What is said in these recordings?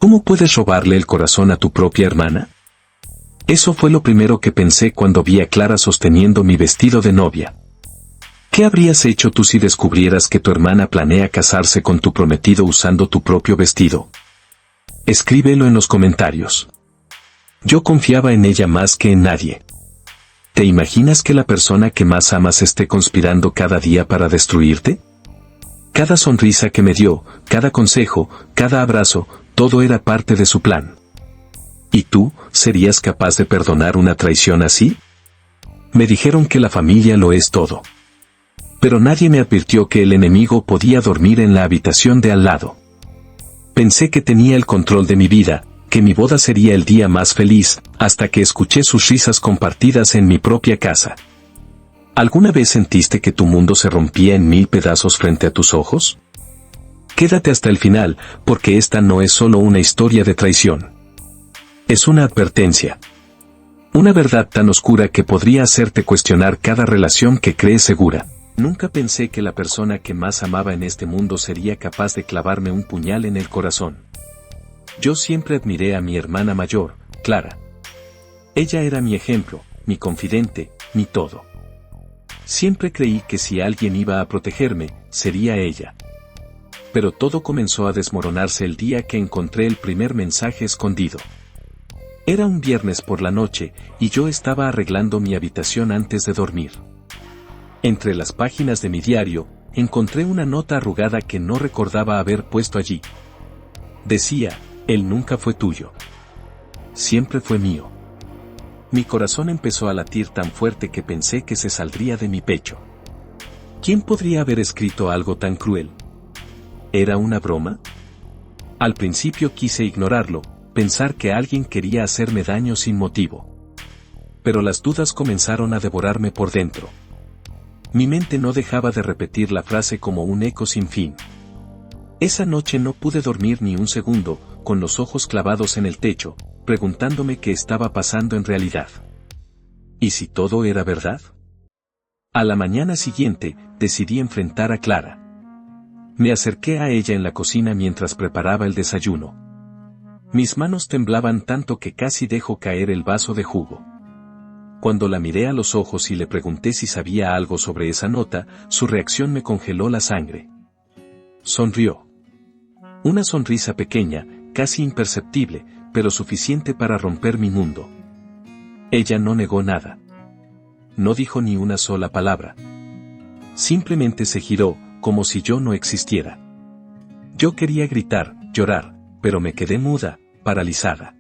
¿Cómo puedes robarle el corazón a tu propia hermana? Eso fue lo primero que pensé cuando vi a Clara sosteniendo mi vestido de novia. ¿Qué habrías hecho tú si descubrieras que tu hermana planea casarse con tu prometido usando tu propio vestido? Escríbelo en los comentarios. Yo confiaba en ella más que en nadie. ¿Te imaginas que la persona que más amas esté conspirando cada día para destruirte? Cada sonrisa que me dio, cada consejo, cada abrazo, todo era parte de su plan. ¿Y tú, serías capaz de perdonar una traición así? Me dijeron que la familia lo es todo. Pero nadie me advirtió que el enemigo podía dormir en la habitación de al lado. Pensé que tenía el control de mi vida, que mi boda sería el día más feliz, hasta que escuché sus risas compartidas en mi propia casa. ¿Alguna vez sentiste que tu mundo se rompía en 1000 pedazos frente a tus ojos? Quédate hasta el final, porque esta no es solo una historia de traición. Es una advertencia. Una verdad tan oscura que podría hacerte cuestionar cada relación que crees segura. Nunca pensé que la persona que más amaba en este mundo sería capaz de clavarme un puñal en el corazón. Yo siempre admiré a mi hermana mayor, Clara. Ella era mi ejemplo, mi confidente, mi todo. Siempre creí que si alguien iba a protegerme, sería ella. Pero todo comenzó a desmoronarse el día que encontré el primer mensaje escondido. Era un viernes por la noche, y yo estaba arreglando mi habitación antes de dormir. Entre las páginas de mi diario, encontré una nota arrugada que no recordaba haber puesto allí. Decía, él nunca fue tuyo. Siempre fue mío. Mi corazón empezó a latir tan fuerte que pensé que se saldría de mi pecho. ¿Quién podría haber escrito algo tan cruel? ¿Era una broma? Al principio quise ignorarlo, pensar que alguien quería hacerme daño sin motivo. Pero las dudas comenzaron a devorarme por dentro. Mi mente no dejaba de repetir la frase como un eco sin fin. Esa noche no pude dormir ni un segundo, con los ojos clavados en el techo, preguntándome qué estaba pasando en realidad. ¿Y si todo era verdad? A la mañana siguiente, decidí enfrentar a Clara. Me acerqué a ella en la cocina mientras preparaba el desayuno. Mis manos temblaban tanto que casi dejó caer el vaso de jugo. Cuando la miré a los ojos y le pregunté si sabía algo sobre esa nota, su reacción me congeló la sangre. Sonrió. Una sonrisa pequeña, casi imperceptible, pero suficiente para romper mi mundo. Ella no negó nada. No dijo ni una sola palabra. Simplemente se giró, como si yo no existiera. Yo quería gritar, llorar, pero me quedé muda, paralizada.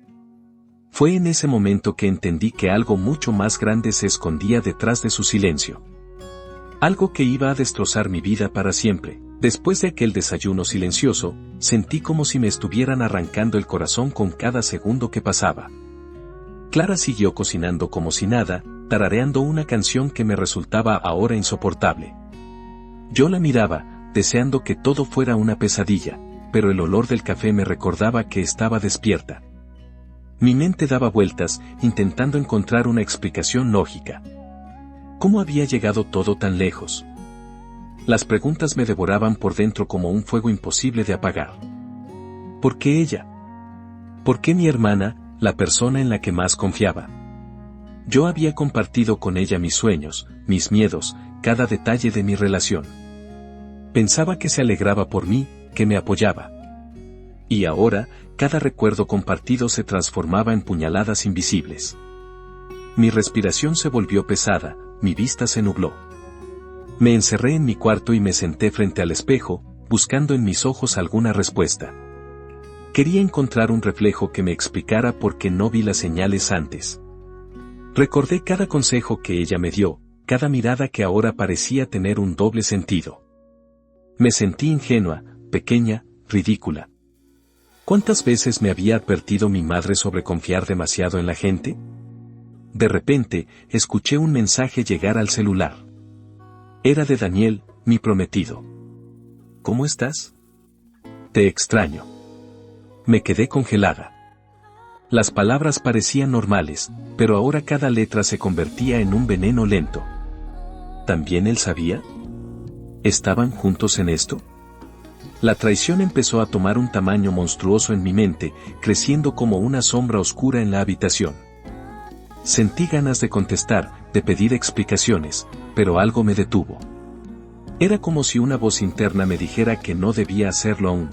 Fue en ese momento que entendí que algo mucho más grande se escondía detrás de su silencio. Algo que iba a destrozar mi vida para siempre. Después de aquel desayuno silencioso, sentí como si me estuvieran arrancando el corazón con cada segundo que pasaba. Clara siguió cocinando como si nada, tarareando una canción que me resultaba ahora insoportable. Yo la miraba, deseando que todo fuera una pesadilla, pero el olor del café me recordaba que estaba despierta. Mi mente daba vueltas, intentando encontrar una explicación lógica. ¿Cómo había llegado todo tan lejos? Las preguntas me devoraban por dentro como un fuego imposible de apagar. ¿Por qué ella? ¿Por qué mi hermana, la persona en la que más confiaba? Yo había compartido con ella mis sueños, mis miedos, cada detalle de mi relación. Pensaba que se alegraba por mí, que me apoyaba. Y ahora, cada recuerdo compartido se transformaba en puñaladas invisibles. Mi respiración se volvió pesada, mi vista se nubló. Me encerré en mi cuarto y me senté frente al espejo, buscando en mis ojos alguna respuesta. Quería encontrar un reflejo que me explicara por qué no vi las señales antes. Recordé cada consejo que ella me dio, cada mirada que ahora parecía tener un doble sentido. Me sentí ingenua, pequeña, ridícula. ¿Cuántas veces me había advertido mi madre sobre confiar demasiado en la gente? De repente, escuché un mensaje llegar al celular. Era de Daniel, mi prometido. ¿Cómo estás? Te extraño. Me quedé congelada. Las palabras parecían normales, pero ahora cada letra se convertía en un veneno lento. ¿También él sabía? ¿Estaban juntos en esto? La traición empezó a tomar un tamaño monstruoso en mi mente, creciendo como una sombra oscura en la habitación. Sentí ganas de contestar, de pedir explicaciones, pero algo me detuvo. Era como si una voz interna me dijera que no debía hacerlo aún.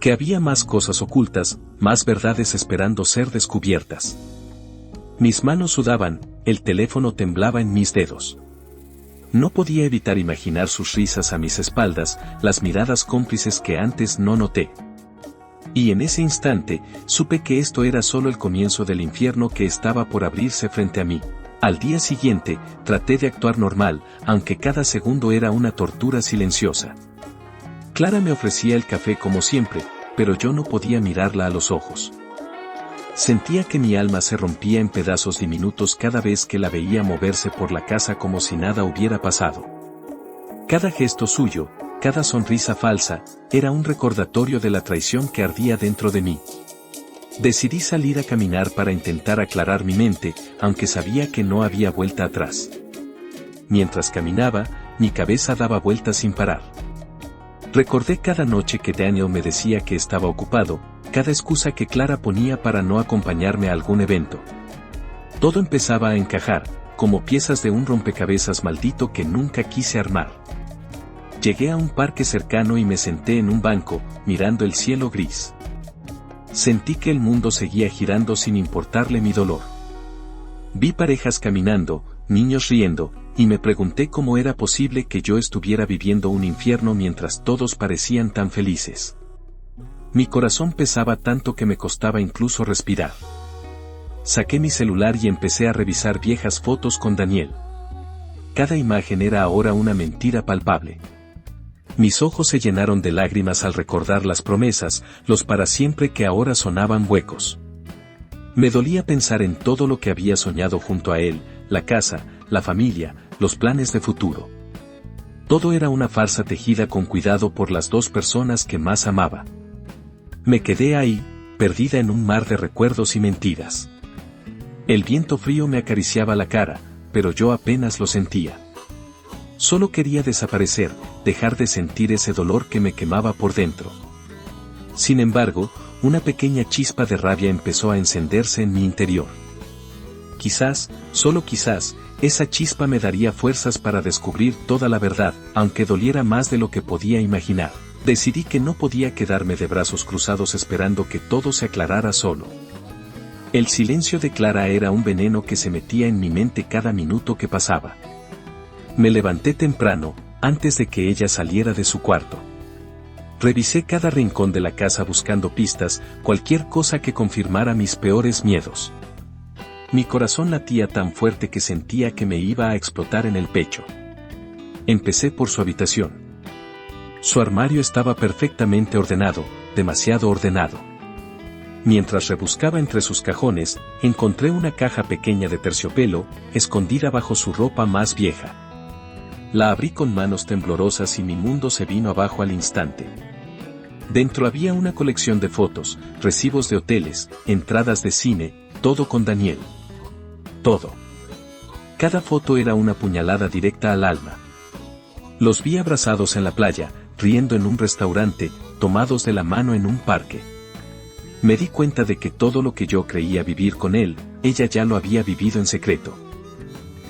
Que había más cosas ocultas, más verdades esperando ser descubiertas. Mis manos sudaban, el teléfono temblaba en mis dedos. No podía evitar imaginar sus risas a mis espaldas, las miradas cómplices que antes no noté. Y en ese instante, supe que esto era solo el comienzo del infierno que estaba por abrirse frente a mí. Al día siguiente, traté de actuar normal, aunque cada segundo era una tortura silenciosa. Clara me ofrecía el café como siempre, pero yo no podía mirarla a los ojos. Sentía que mi alma se rompía en pedazos diminutos cada vez que la veía moverse por la casa como si nada hubiera pasado. Cada gesto suyo, cada sonrisa falsa, era un recordatorio de la traición que ardía dentro de mí. Decidí salir a caminar para intentar aclarar mi mente, aunque sabía que no había vuelta atrás. Mientras caminaba, mi cabeza daba vueltas sin parar. Recordé cada noche que Daniel me decía que estaba ocupado, cada excusa que Clara ponía para no acompañarme a algún evento. Todo empezaba a encajar, como piezas de un rompecabezas maldito que nunca quise armar. Llegué a un parque cercano y me senté en un banco, mirando el cielo gris. Sentí que el mundo seguía girando sin importarle mi dolor. Vi parejas caminando, niños riendo, y me pregunté cómo era posible que yo estuviera viviendo un infierno mientras todos parecían tan felices. Mi corazón pesaba tanto que me costaba incluso respirar. Saqué mi celular y empecé a revisar viejas fotos con Daniel. Cada imagen era ahora una mentira palpable. Mis ojos se llenaron de lágrimas al recordar las promesas, los para siempre que ahora sonaban huecos. Me dolía pensar en todo lo que había soñado junto a él, la casa, la familia, los planes de futuro. Todo era una farsa tejida con cuidado por las dos personas que más amaba. Me quedé ahí, perdida en un mar de recuerdos y mentiras. El viento frío me acariciaba la cara, pero yo apenas lo sentía. Solo quería desaparecer, dejar de sentir ese dolor que me quemaba por dentro. Sin embargo, una pequeña chispa de rabia empezó a encenderse en mi interior. Quizás, solo quizás, esa chispa me daría fuerzas para descubrir toda la verdad, aunque doliera más de lo que podía imaginar. Decidí que no podía quedarme de brazos cruzados esperando que todo se aclarara solo. El silencio de Clara era un veneno que se metía en mi mente cada minuto que pasaba. Me levanté temprano, antes de que ella saliera de su cuarto. Revisé cada rincón de la casa buscando pistas, cualquier cosa que confirmara mis peores miedos. Mi corazón latía tan fuerte que sentía que me iba a explotar en el pecho. Empecé por su habitación. Su armario estaba perfectamente ordenado, demasiado ordenado. Mientras rebuscaba entre sus cajones, encontré una caja pequeña de terciopelo, escondida bajo su ropa más vieja. La abrí con manos temblorosas y mi mundo se vino abajo al instante. Dentro había una colección de fotos, recibos de hoteles, entradas de cine, todo con Daniel. Todo. Cada foto era una puñalada directa al alma. Los vi abrazados en la playa, riendo en un restaurante, tomados de la mano en un parque. Me di cuenta de que todo lo que yo creía vivir con él, ella ya lo había vivido en secreto.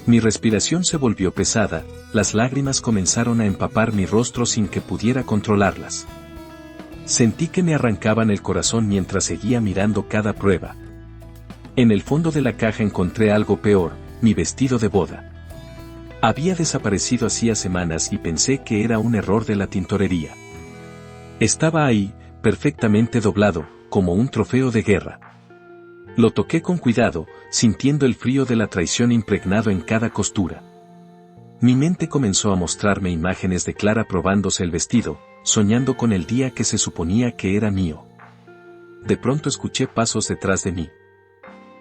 Mi respiración se volvió pesada, las lágrimas comenzaron a empapar mi rostro sin que pudiera controlarlas. Sentí que me arrancaban el corazón mientras seguía mirando cada prueba. En el fondo de la caja encontré algo peor, mi vestido de boda. Había desaparecido hacía semanas y pensé que era un error de la tintorería. Estaba ahí, perfectamente doblado, como un trofeo de guerra. Lo toqué con cuidado, sintiendo el frío de la traición impregnado en cada costura. Mi mente comenzó a mostrarme imágenes de Clara probándose el vestido, soñando con el día que se suponía que era mío. De pronto escuché pasos detrás de mí.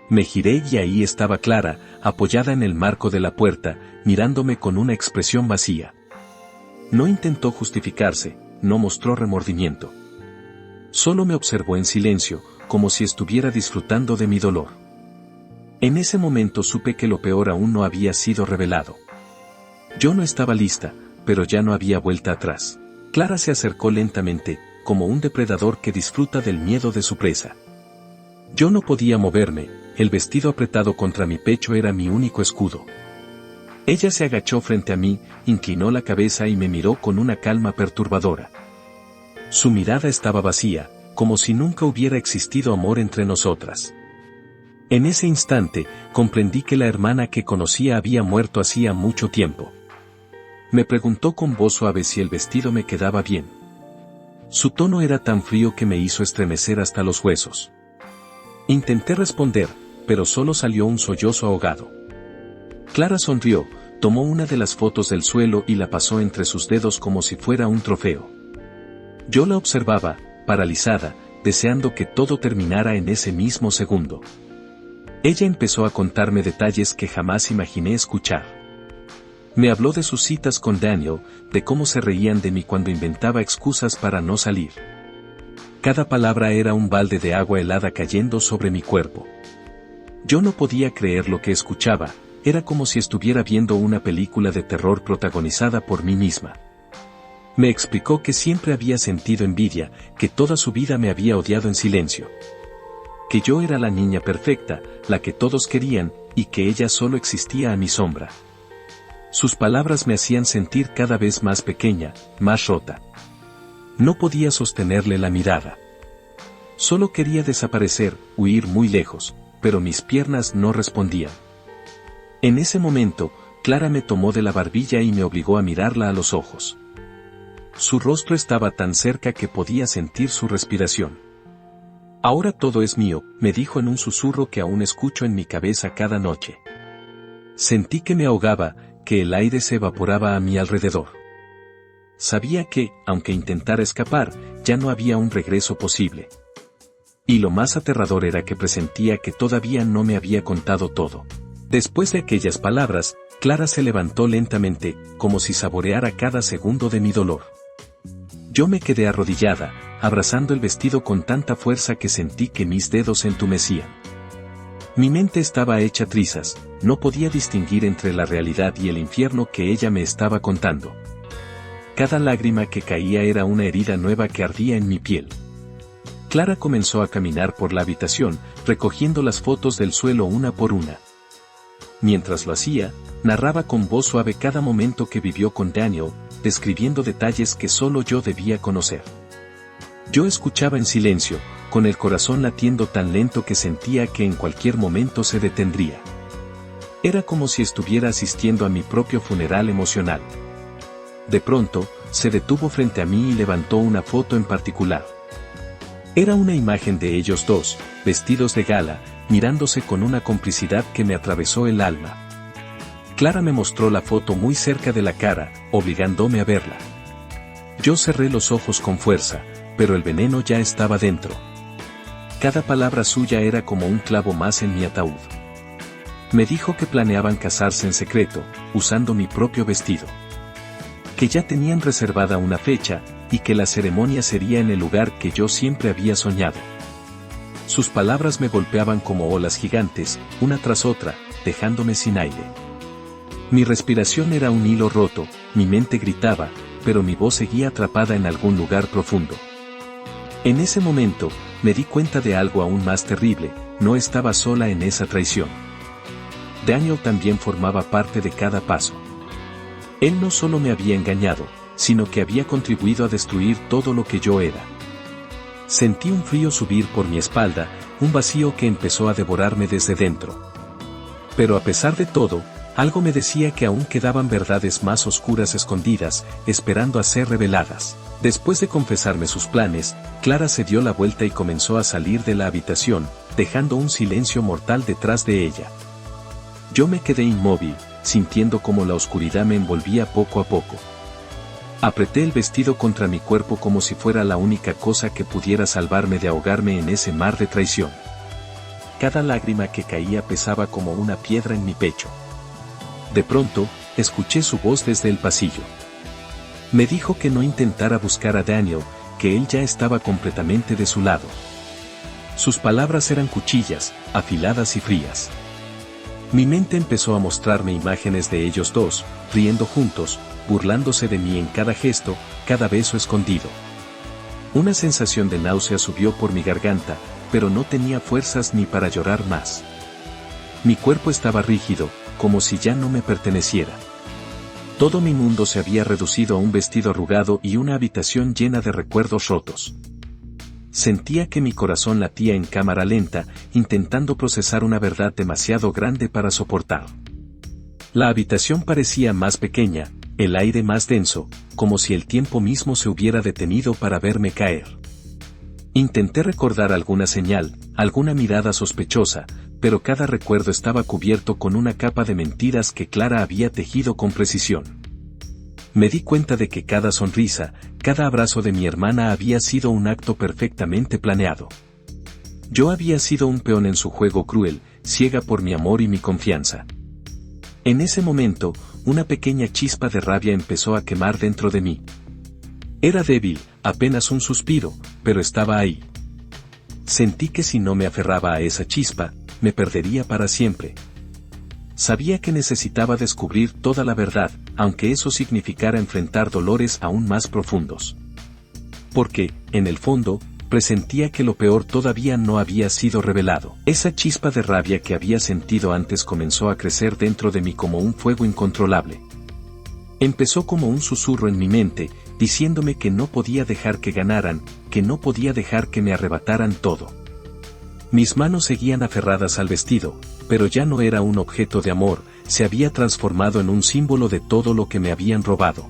Me giré y ahí estaba Clara, apoyada en el marco de la puerta, mirándome con una expresión vacía. No intentó justificarse, no mostró remordimiento. Solo me observó en silencio, como si estuviera disfrutando de mi dolor. En ese momento supe que lo peor aún no había sido revelado. Yo no estaba lista, pero ya no había vuelta atrás. Clara se acercó lentamente, como un depredador que disfruta del miedo de su presa. Yo no podía moverme, el vestido apretado contra mi pecho era mi único escudo. Ella se agachó frente a mí, inclinó la cabeza y me miró con una calma perturbadora. Su mirada estaba vacía, como si nunca hubiera existido amor entre nosotras. En ese instante, comprendí que la hermana que conocía había muerto hacía mucho tiempo. Me preguntó con voz suave si el vestido me quedaba bien. Su tono era tan frío que me hizo estremecer hasta los huesos. Intenté responder, pero solo salió un sollozo ahogado. Clara sonrió, tomó una de las fotos del suelo y la pasó entre sus dedos como si fuera un trofeo. Yo la observaba, paralizada, deseando que todo terminara en ese mismo segundo. Ella empezó a contarme detalles que jamás imaginé escuchar. Me habló de sus citas con Daniel, de cómo se reían de mí cuando inventaba excusas para no salir. Cada palabra era un balde de agua helada cayendo sobre mi cuerpo. Yo no podía creer lo que escuchaba, era como si estuviera viendo una película de terror protagonizada por mí misma. Me explicó que siempre había sentido envidia, que toda su vida me había odiado en silencio. Que yo era la niña perfecta, la que todos querían, y que ella solo existía a mi sombra. Sus palabras me hacían sentir cada vez más pequeña, más rota. No podía sostenerle la mirada. Solo quería desaparecer, huir muy lejos, pero mis piernas no respondían. En ese momento, Clara me tomó de la barbilla y me obligó a mirarla a los ojos. Su rostro estaba tan cerca que podía sentir su respiración. Ahora todo es mío, me dijo en un susurro que aún escucho en mi cabeza cada noche. Sentí que me ahogaba, que el aire se evaporaba a mi alrededor. Sabía que, aunque intentara escapar, ya no había un regreso posible. Y lo más aterrador era que presentía que todavía no me había contado todo. Después de aquellas palabras, Clara se levantó lentamente, como si saboreara cada segundo de mi dolor. Yo me quedé arrodillada, abrazando el vestido con tanta fuerza que sentí que mis dedos se entumecían. Mi mente estaba hecha trizas, no podía distinguir entre la realidad y el infierno que ella me estaba contando. Cada lágrima que caía era una herida nueva que ardía en mi piel. Clara comenzó a caminar por la habitación, recogiendo las fotos del suelo una por una. Mientras lo hacía, narraba con voz suave cada momento que vivió con Daniel, describiendo detalles que solo yo debía conocer. Yo escuchaba en silencio, con el corazón latiendo tan lento que sentía que en cualquier momento se detendría. Era como si estuviera asistiendo a mi propio funeral emocional. De pronto, se detuvo frente a mí y levantó una foto en particular. Era una imagen de ellos dos, vestidos de gala, mirándose con una complicidad que me atravesó el alma. Clara me mostró la foto muy cerca de la cara, obligándome a verla. Yo cerré los ojos con fuerza, pero el veneno ya estaba dentro. Cada palabra suya era como un clavo más en mi ataúd. Me dijo que planeaban casarse en secreto, usando mi propio vestido. Que ya tenían reservada una fecha, y que la ceremonia sería en el lugar que yo siempre había soñado. Sus palabras me golpeaban como olas gigantes, una tras otra, dejándome sin aire. Mi respiración era un hilo roto, mi mente gritaba, pero mi voz seguía atrapada en algún lugar profundo. En ese momento, me di cuenta de algo aún más terrible, no estaba sola en esa traición. Daniel también formaba parte de cada paso. Él no solo me había engañado, sino que había contribuido a destruir todo lo que yo era. Sentí un frío subir por mi espalda, un vacío que empezó a devorarme desde dentro. Pero a pesar de todo, algo me decía que aún quedaban verdades más oscuras escondidas, esperando a ser reveladas. Después de confesarme sus planes, Clara se dio la vuelta y comenzó a salir de la habitación, dejando un silencio mortal detrás de ella. Yo me quedé inmóvil, sintiendo como la oscuridad me envolvía poco a poco. Apreté el vestido contra mi cuerpo como si fuera la única cosa que pudiera salvarme de ahogarme en ese mar de traición. Cada lágrima que caía pesaba como una piedra en mi pecho. De pronto, escuché su voz desde el pasillo. Me dijo que no intentara buscar a Daniel, que él ya estaba completamente de su lado. Sus palabras eran cuchillas, afiladas y frías. Mi mente empezó a mostrarme imágenes de ellos dos, riendo juntos, burlándose de mí en cada gesto, cada beso escondido. Una sensación de náusea subió por mi garganta, pero no tenía fuerzas ni para llorar más. Mi cuerpo estaba rígido, como si ya no me perteneciera. Todo mi mundo se había reducido a un vestido arrugado y una habitación llena de recuerdos rotos. Sentía que mi corazón latía en cámara lenta, intentando procesar una verdad demasiado grande para soportar. La habitación parecía más pequeña, el aire más denso, como si el tiempo mismo se hubiera detenido para verme caer. Intenté recordar alguna señal, alguna mirada sospechosa, pero cada recuerdo estaba cubierto con una capa de mentiras que Clara había tejido con precisión. Me di cuenta de que cada sonrisa, cada abrazo de mi hermana había sido un acto perfectamente planeado. Yo había sido un peón en su juego cruel, ciega por mi amor y mi confianza. En ese momento, una pequeña chispa de rabia empezó a quemar dentro de mí. Era débil, apenas un suspiro, pero estaba ahí. Sentí que si no me aferraba a esa chispa, me perdería para siempre. Sabía que necesitaba descubrir toda la verdad, aunque eso significara enfrentar dolores aún más profundos. Porque, en el fondo, presentía que lo peor todavía no había sido revelado. Esa chispa de rabia que había sentido antes comenzó a crecer dentro de mí como un fuego incontrolable. Empezó como un susurro en mi mente, diciéndome que no podía dejar que ganaran, que no podía dejar que me arrebataran todo. Mis manos seguían aferradas al vestido, pero ya no era un objeto de amor, se había transformado en un símbolo de todo lo que me habían robado.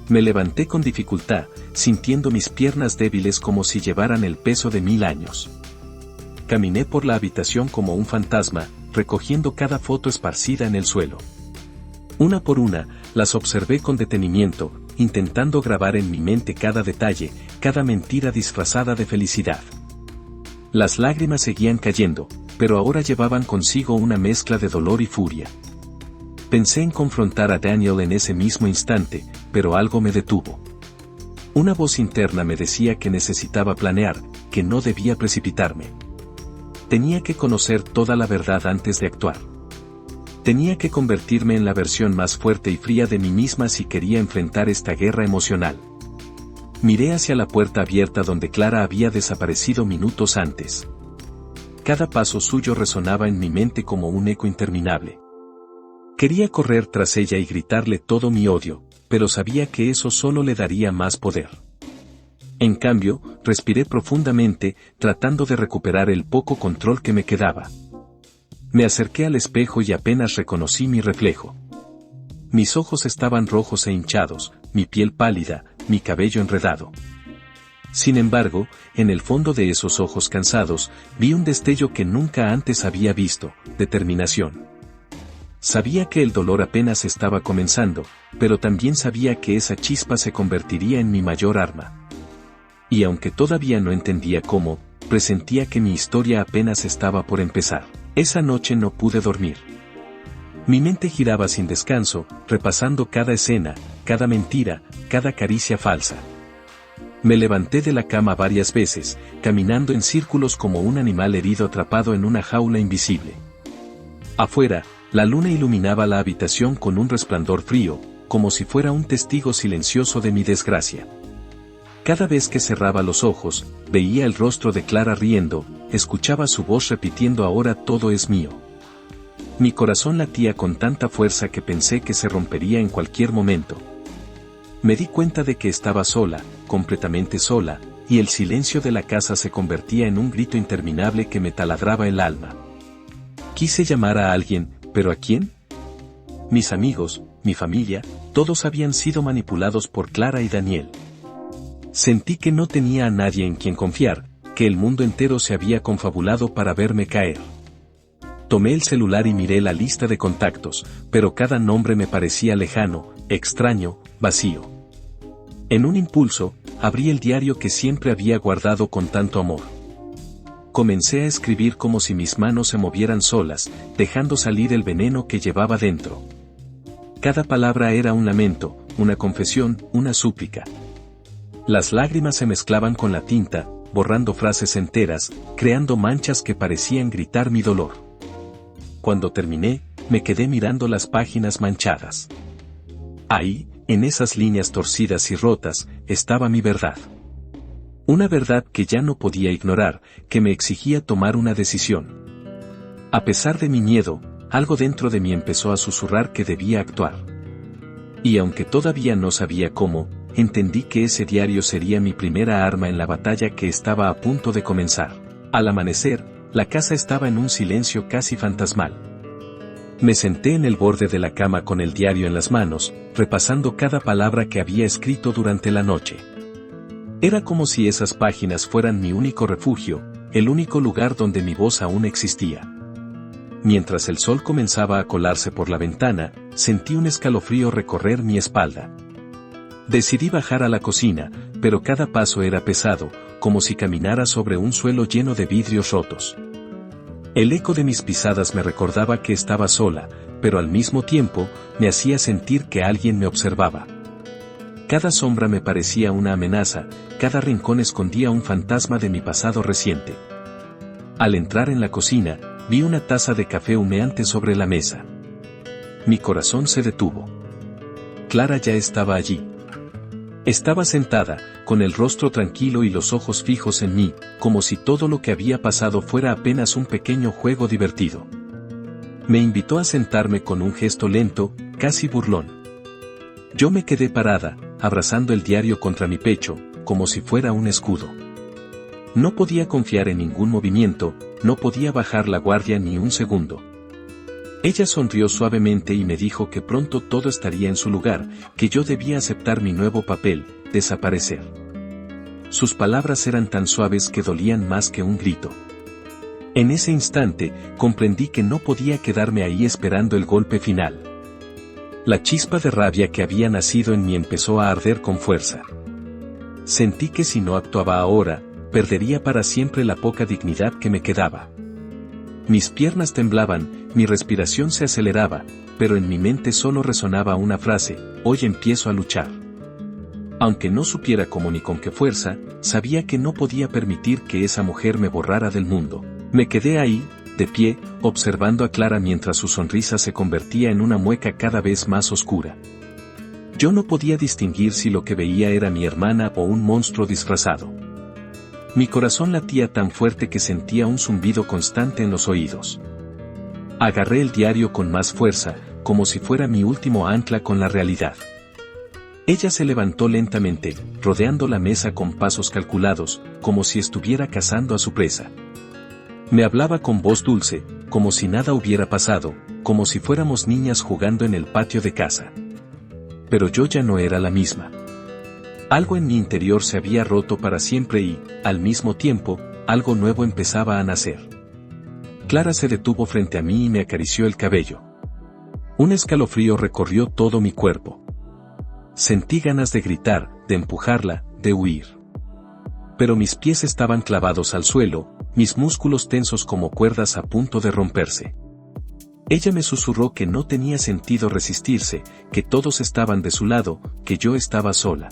Me levanté con dificultad, sintiendo mis piernas débiles como si llevaran el peso de 1000 años. Caminé por la habitación como un fantasma, recogiendo cada foto esparcida en el suelo. Una por una, las observé con detenimiento, intentando grabar en mi mente cada detalle, cada mentira disfrazada de felicidad. Las lágrimas seguían cayendo, pero ahora llevaban consigo una mezcla de dolor y furia. Pensé en confrontar a Daniel en ese mismo instante, pero algo me detuvo. Una voz interna me decía que necesitaba planear, que no debía precipitarme. Tenía que conocer toda la verdad antes de actuar. Tenía que convertirme en la versión más fuerte y fría de mí misma si quería enfrentar esta guerra emocional. Miré hacia la puerta abierta donde Clara había desaparecido minutos antes. Cada paso suyo resonaba en mi mente como un eco interminable. Quería correr tras ella y gritarle todo mi odio, pero sabía que eso solo le daría más poder. En cambio, respiré profundamente, tratando de recuperar el poco control que me quedaba. Me acerqué al espejo y apenas reconocí mi reflejo. Mis ojos estaban rojos e hinchados, mi piel pálida, mi cabello enredado. Sin embargo, en el fondo de esos ojos cansados, vi un destello que nunca antes había visto: determinación. Sabía que el dolor apenas estaba comenzando, pero también sabía que esa chispa se convertiría en mi mayor arma. Y aunque todavía no entendía cómo, presentía que mi historia apenas estaba por empezar. Esa noche no pude dormir. Mi mente giraba sin descanso, repasando cada escena, cada mentira, cada caricia falsa. Me levanté de la cama varias veces, caminando en círculos como un animal herido atrapado en una jaula invisible. Afuera, la luna iluminaba la habitación con un resplandor frío, como si fuera un testigo silencioso de mi desgracia. Cada vez que cerraba los ojos, veía el rostro de Clara riendo, escuchaba su voz repitiendo: ahora todo es mío. Mi corazón latía con tanta fuerza que pensé que se rompería en cualquier momento. Me di cuenta de que estaba sola, completamente sola, y el silencio de la casa se convertía en un grito interminable que me taladraba el alma. Quise llamar a alguien, ¿pero a quién? Mis amigos, mi familia, todos habían sido manipulados por Clara y Daniel. Sentí que no tenía a nadie en quien confiar, que el mundo entero se había confabulado para verme caer. Tomé el celular y miré la lista de contactos, pero cada nombre me parecía lejano, extraño, vacío. En un impulso, abrí el diario que siempre había guardado con tanto amor. Comencé a escribir como si mis manos se movieran solas, dejando salir el veneno que llevaba dentro. Cada palabra era un lamento, una confesión, una súplica. Las lágrimas se mezclaban con la tinta, borrando frases enteras, creando manchas que parecían gritar mi dolor. Cuando terminé, me quedé mirando las páginas manchadas. Ahí, En esas líneas torcidas y rotas, estaba mi verdad. Una verdad que ya no podía ignorar, que me exigía tomar una decisión. A pesar de mi miedo, algo dentro de mí empezó a susurrar que debía actuar. Y aunque todavía no sabía cómo, entendí que ese diario sería mi primera arma en la batalla que estaba a punto de comenzar. Al amanecer, la casa estaba en un silencio casi fantasmal. Me senté en el borde de la cama con el diario en las manos, repasando cada palabra que había escrito durante la noche. Era como si esas páginas fueran mi único refugio, el único lugar donde mi voz aún existía. Mientras el sol comenzaba a colarse por la ventana, sentí un escalofrío recorrer mi espalda. Decidí bajar a la cocina, pero cada paso era pesado, como si caminara sobre un suelo lleno de vidrios rotos. El eco de mis pisadas me recordaba que estaba sola, pero al mismo tiempo, me hacía sentir que alguien me observaba. Cada sombra me parecía una amenaza, cada rincón escondía un fantasma de mi pasado reciente. Al entrar en la cocina, vi una taza de café humeante sobre la mesa. Mi corazón se detuvo. Clara ya estaba allí. Estaba sentada, con el rostro tranquilo y los ojos fijos en mí, como si todo lo que había pasado fuera apenas un pequeño juego divertido. Me invitó a sentarme con un gesto lento, casi burlón. Yo me quedé parada, abrazando el diario contra mi pecho, como si fuera un escudo. No podía confiar en ningún movimiento, no podía bajar la guardia ni un segundo. Ella sonrió suavemente y me dijo que pronto todo estaría en su lugar, que yo debía aceptar mi nuevo papel, desaparecer. Sus palabras eran tan suaves que dolían más que un grito. En ese instante, comprendí que no podía quedarme ahí esperando el golpe final. La chispa de rabia que había nacido en mí empezó a arder con fuerza. Sentí que si no actuaba ahora, perdería para siempre la poca dignidad que me quedaba. Mis piernas temblaban, mi respiración se aceleraba, pero en mi mente solo resonaba una frase: hoy empiezo a luchar. Aunque no supiera cómo ni con qué fuerza, sabía que no podía permitir que esa mujer me borrara del mundo. Me quedé ahí, de pie, observando a Clara mientras su sonrisa se convertía en una mueca cada vez más oscura. Yo no podía distinguir si lo que veía era mi hermana o un monstruo disfrazado. Mi corazón latía tan fuerte que sentía un zumbido constante en los oídos. Agarré el diario con más fuerza, como si fuera mi último ancla con la realidad. Ella se levantó lentamente, rodeando la mesa con pasos calculados, como si estuviera cazando a su presa. Me hablaba con voz dulce, como si nada hubiera pasado, como si fuéramos niñas jugando en el patio de casa. Pero yo ya no era la misma. Algo en mi interior se había roto para siempre y, al mismo tiempo, algo nuevo empezaba a nacer. Clara se detuvo frente a mí y me acarició el cabello. Un escalofrío recorrió todo mi cuerpo. Sentí ganas de gritar, de empujarla, de huir. Pero mis pies estaban clavados al suelo, mis músculos tensos como cuerdas a punto de romperse. Ella me susurró que no tenía sentido resistirse, que todos estaban de su lado, que yo estaba sola.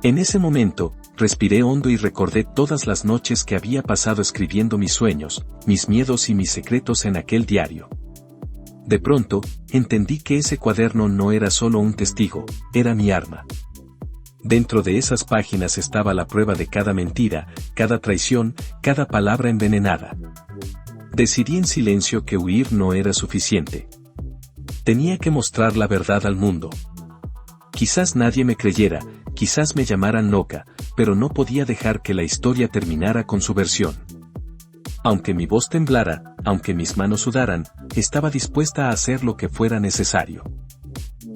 En ese momento, respiré hondo y recordé todas las noches que había pasado escribiendo mis sueños, mis miedos y mis secretos en aquel diario. De pronto, entendí que ese cuaderno no era solo un testigo, era mi arma. Dentro de esas páginas estaba la prueba de cada mentira, cada traición, cada palabra envenenada. Decidí en silencio que huir no era suficiente. Tenía que mostrar la verdad al mundo. Quizás nadie me creyera, quizás me llamaran loca, pero no podía dejar que la historia terminara con su versión. Aunque mi voz temblara, aunque mis manos sudaran, estaba dispuesta a hacer lo que fuera necesario.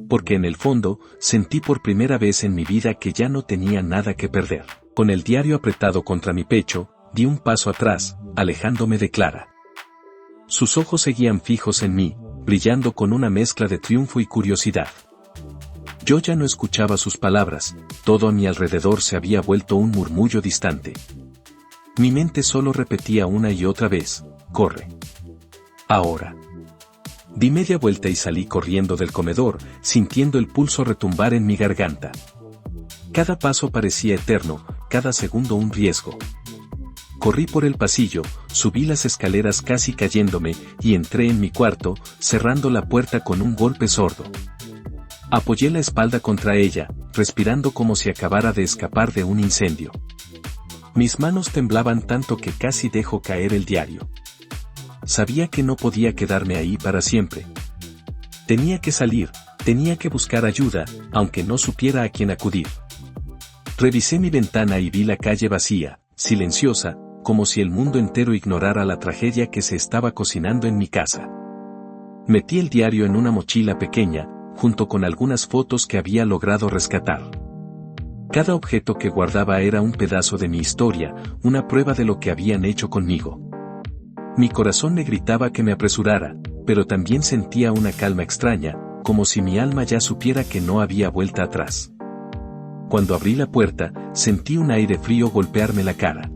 Porque en el fondo, sentí por primera vez en mi vida que ya no tenía nada que perder. Con el diario apretado contra mi pecho, di un paso atrás, alejándome de Clara. Sus ojos seguían fijos en mí, brillando con una mezcla de triunfo y curiosidad. Yo ya no escuchaba sus palabras, todo a mi alrededor se había vuelto un murmullo distante. Mi mente solo repetía una y otra vez: corre. Ahora. Di media vuelta y salí corriendo del comedor, sintiendo el pulso retumbar en mi garganta. Cada paso parecía eterno, cada segundo un riesgo. Corrí por el pasillo, subí las escaleras casi cayéndome, y entré en mi cuarto, cerrando la puerta con un golpe sordo. Apoyé la espalda contra ella, respirando como si acabara de escapar de un incendio. Mis manos temblaban tanto que casi dejó caer el diario. Sabía que no podía quedarme ahí para siempre. Tenía que salir, tenía que buscar ayuda, aunque no supiera a quién acudir. Revisé mi ventana y vi la calle vacía, silenciosa, como si el mundo entero ignorara la tragedia que se estaba cocinando en mi casa. Metí el diario en una mochila pequeña, junto con algunas fotos que había logrado rescatar. Cada objeto que guardaba era un pedazo de mi historia, una prueba de lo que habían hecho conmigo. Mi corazón me gritaba que me apresurara, pero también sentía una calma extraña, como si mi alma ya supiera que no había vuelta atrás. Cuando abrí la puerta, sentí un aire frío golpearme la cara.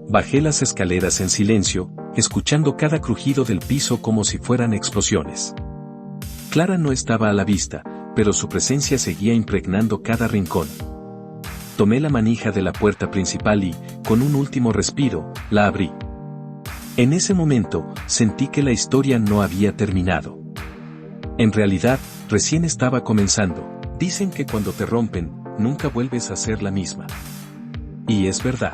Bajé las escaleras en silencio, escuchando cada crujido del piso como si fueran explosiones. Clara no estaba a la vista, pero su presencia seguía impregnando cada rincón. Tomé la manija de la puerta principal y, con un último respiro, la abrí. En ese momento, sentí que la historia no había terminado. En realidad, recién estaba comenzando. Dicen que cuando te rompen, nunca vuelves a ser la misma. Y es verdad.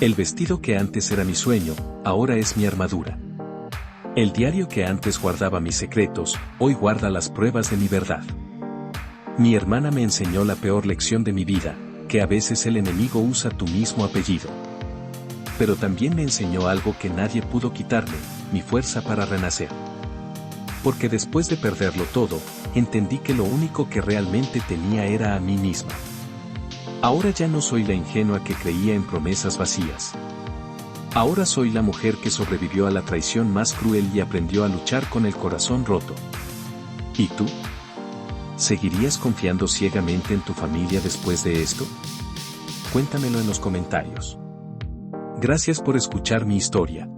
El vestido que antes era mi sueño, ahora es mi armadura. El diario que antes guardaba mis secretos, hoy guarda las pruebas de mi verdad. Mi hermana me enseñó la peor lección de mi vida, que a veces el enemigo usa tu mismo apellido. Pero también me enseñó algo que nadie pudo quitarme, mi fuerza para renacer. Porque después de perderlo todo, entendí que lo único que realmente tenía era a mí misma. Ahora ya no soy la ingenua que creía en promesas vacías. Ahora soy la mujer que sobrevivió a la traición más cruel y aprendió a luchar con el corazón roto. ¿Y tú? ¿Seguirías confiando ciegamente en tu familia después de esto? Cuéntamelo en los comentarios. Gracias por escuchar mi historia.